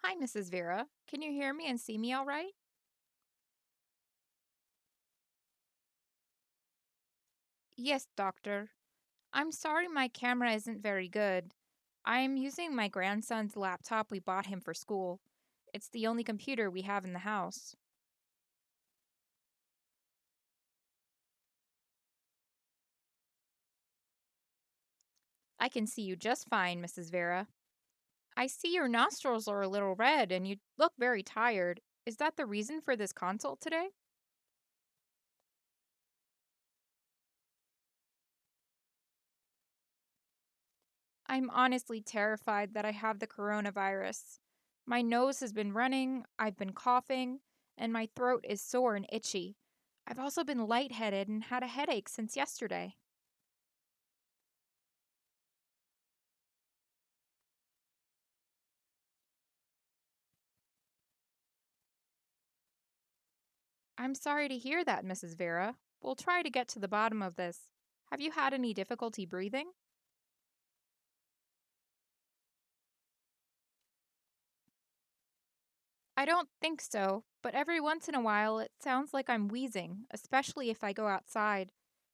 Hi, Mrs. Vera. Can you hear me and see me all right? Yes, doctor. I'm sorry my camera isn't very good. I am using my grandson's laptop we bought him for school. It's the only computer we have in the house. I can see you just fine, Mrs. Vera. I see your nostrils are a little red and you look very tired. Is that the reason for this consult today? I'm honestly terrified that I have the coronavirus. My nose has been running, I've been coughing, and my throat is sore and itchy. I've also been lightheaded and had a headache since yesterday. I'm sorry to hear that, Mrs. Vera. We'll try to get to the bottom of this. Have you had any difficulty breathing? I don't think so, but every once in a while it sounds like I'm wheezing, especially if I go outside.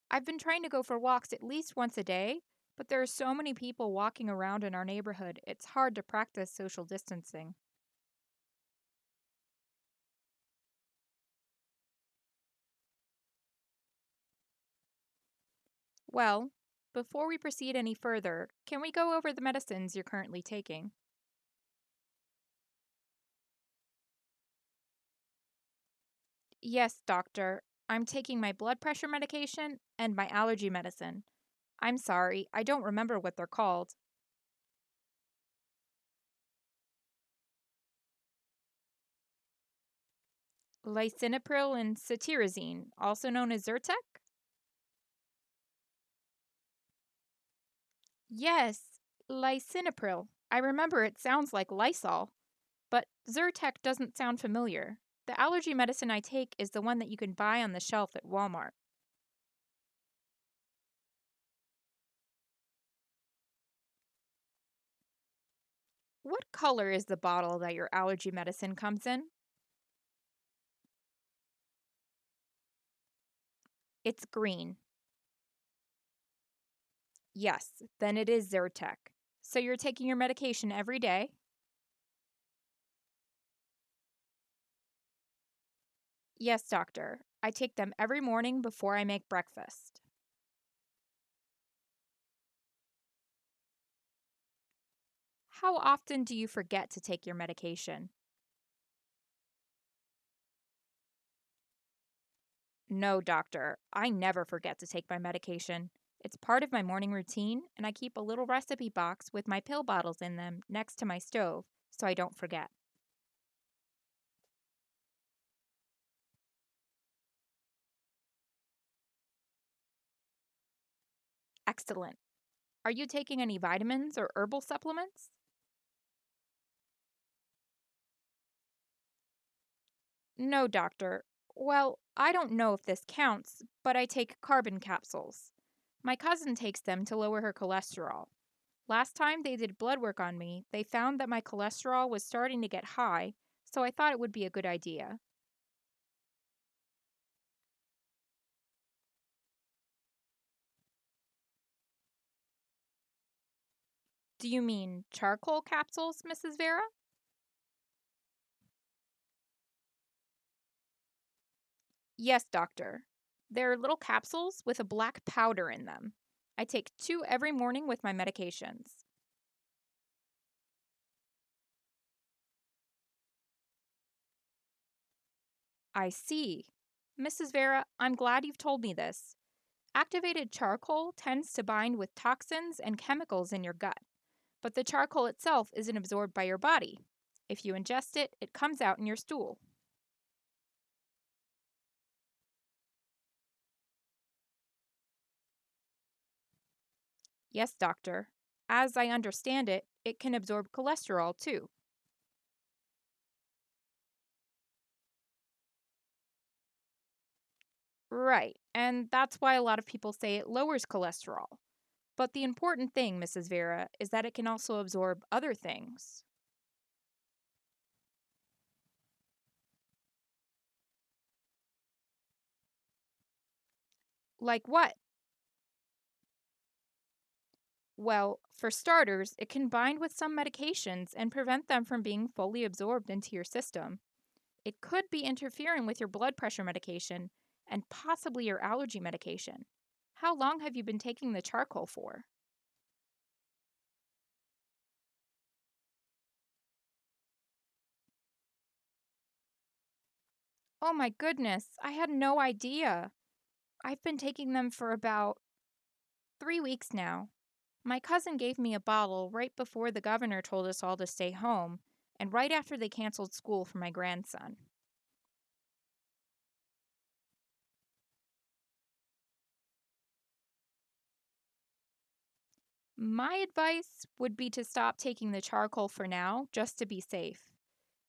I've been trying to go for walks at least once a day, but there are so many people walking around in our neighborhood, it's hard to practice social distancing. Well, before we proceed any further, can we go over the medicines you're currently taking? Yes, doctor. I'm taking my blood pressure medication and my allergy medicine. I'm sorry, I don't remember what they're called. Lisinopril and cetirizine, also known as Zyrtec? Yes, lisinopril. I remember it sounds like Lysol, but Zyrtec doesn't sound familiar. The allergy medicine I take is the one that you can buy on the shelf at Walmart. What color is the bottle that your allergy medicine comes in? It's green. Yes, then it is Zyrtec. So you're taking your medication every day? Yes, doctor. I take them every morning before I make breakfast. How often do you forget to take your medication? No, doctor. I never forget to take my medication. It's part of my morning routine, and I keep a little recipe box with my pill bottles in them next to my stove so I don't forget. Excellent. Are you taking any vitamins or herbal supplements? No, doctor. Well, I don't know if this counts, but I take carbon capsules. My cousin takes them to lower her cholesterol. Last time they did blood work on me, they found that my cholesterol was starting to get high, so I thought it would be a good idea. Do you mean charcoal capsules, Mrs. Vera? Yes, doctor. They're little capsules with a black powder in them. I take two every morning with my medications. I see. Mrs. Vera, I'm glad you've told me this. Activated charcoal tends to bind with toxins and chemicals in your gut, but the charcoal itself isn't absorbed by your body. If you ingest it, it comes out in your stool. Yes, doctor. As I understand it, it can absorb cholesterol too. Right, and that's why a lot of people say it lowers cholesterol. But the important thing, Mrs. Vera, is that it can also absorb other things. Like what? Well, for starters, it can bind with some medications and prevent them from being fully absorbed into your system. It could be interfering with your blood pressure medication and possibly your allergy medication. How long have you been taking the charcoal for? Oh my goodness, I had no idea. I've been taking them for about 3 weeks now. My cousin gave me a bottle right before the governor told us all to stay home, and right after they canceled school for my grandson. My advice would be to stop taking the charcoal for now, just to be safe.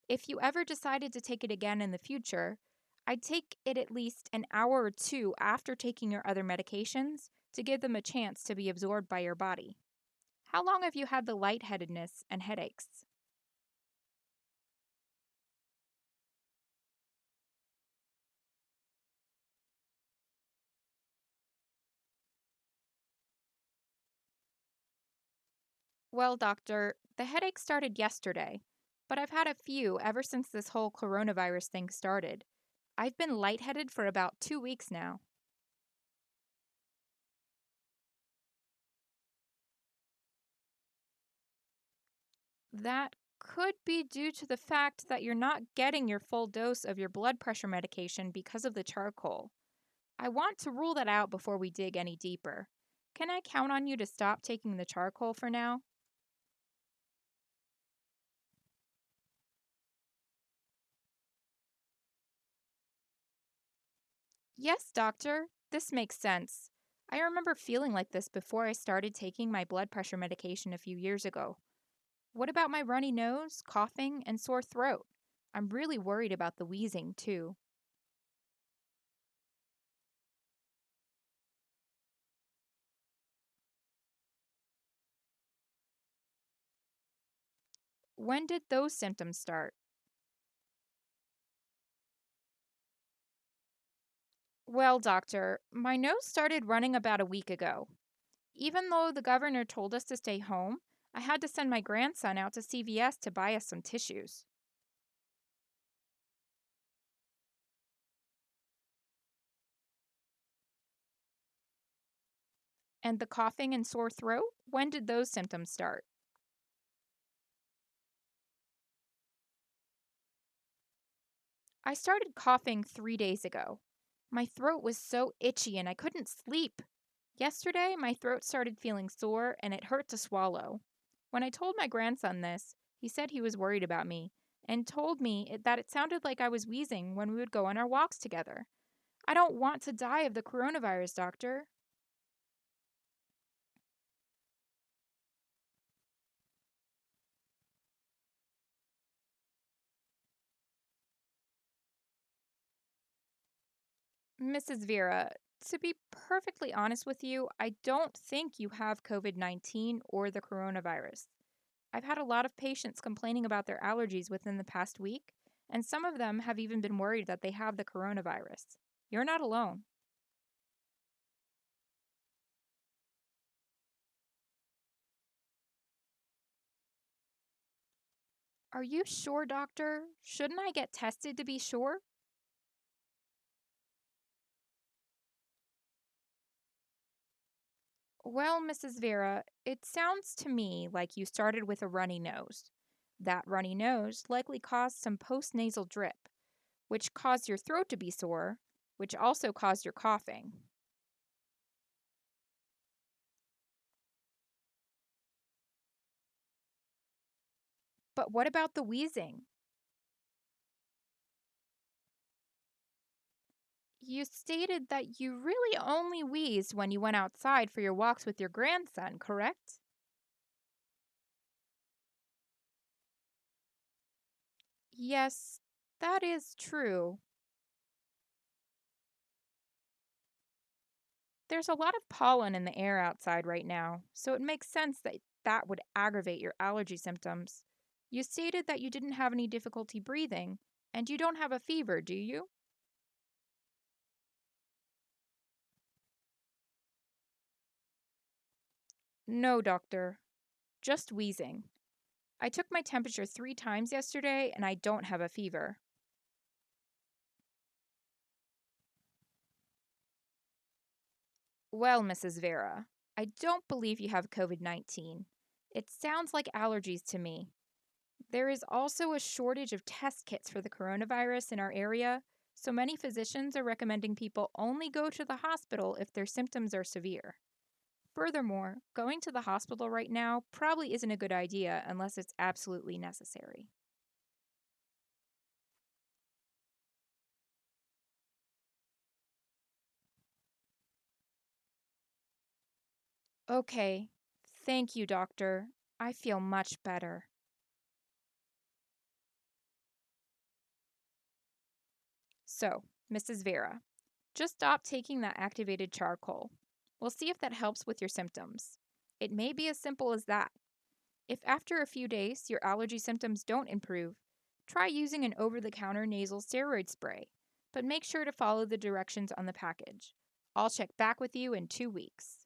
If you ever decided to take it again in the future, I'd take it at least an hour or two after taking your other medications to give them a chance to be absorbed by your body. How long have you had the lightheadedness and headaches? Well, doctor, the headache started yesterday, but I've had a few ever since this whole coronavirus thing started. I've been lightheaded for about 2 weeks now. That could be due to the fact that you're not getting your full dose of your blood pressure medication because of the charcoal. I want to rule that out before we dig any deeper. Can I count on you to stop taking the charcoal for now? Yes, doctor. This makes sense. I remember feeling like this before I started taking my blood pressure medication a few years ago. What about my runny nose, coughing, and sore throat? I'm really worried about the wheezing, too. When did those symptoms start? Well, doctor, my nose started running about a week ago. Even though the governor told us to stay home, I had to send my grandson out to CVS to buy us some tissues. And the coughing and sore throat? When did those symptoms start? I started coughing 3 days ago. My throat was so itchy and I couldn't sleep. Yesterday, my throat started feeling sore and it hurt to swallow. When I told my grandson this, he said he was worried about me and told me that it sounded like I was wheezing when we would go on our walks together. I don't want to die of the coronavirus, doctor. Mrs. Vera, to be perfectly honest with you, I don't think you have COVID-19 or the coronavirus. I've had a lot of patients complaining about their allergies within the past week, and some of them have even been worried that they have the coronavirus. You're not alone. Are you sure, doctor? Shouldn't I get tested to be sure? Well, Mrs. Vera, it sounds to me like you started with a runny nose. That runny nose likely caused some postnasal drip, which caused your throat to be sore, which also caused your coughing. But what about the wheezing? You stated that you really only wheezed when you went outside for your walks with your grandson, correct? Yes, that is true. There's a lot of pollen in the air outside right now, so it makes sense that that would aggravate your allergy symptoms. You stated that you didn't have any difficulty breathing, and you don't have a fever, do you? No, doctor. Just wheezing. I took my temperature 3 times yesterday and I don't have a fever. Well, Mrs. Vera, I don't believe you have COVID 19. It sounds like allergies to me. There is also a shortage of test kits for the coronavirus in our area, so many physicians are recommending people only go to the hospital if their symptoms are severe. Furthermore, going to the hospital right now probably isn't a good idea unless it's absolutely necessary. Okay, thank you, doctor. I feel much better. So, Mrs. Vera, just stop taking that activated charcoal. We'll see if that helps with your symptoms. It may be as simple as that. If after a few days your allergy symptoms don't improve, try using an over the counter nasal steroid spray, but make sure to follow the directions on the package. I'll check back with you in 2 weeks.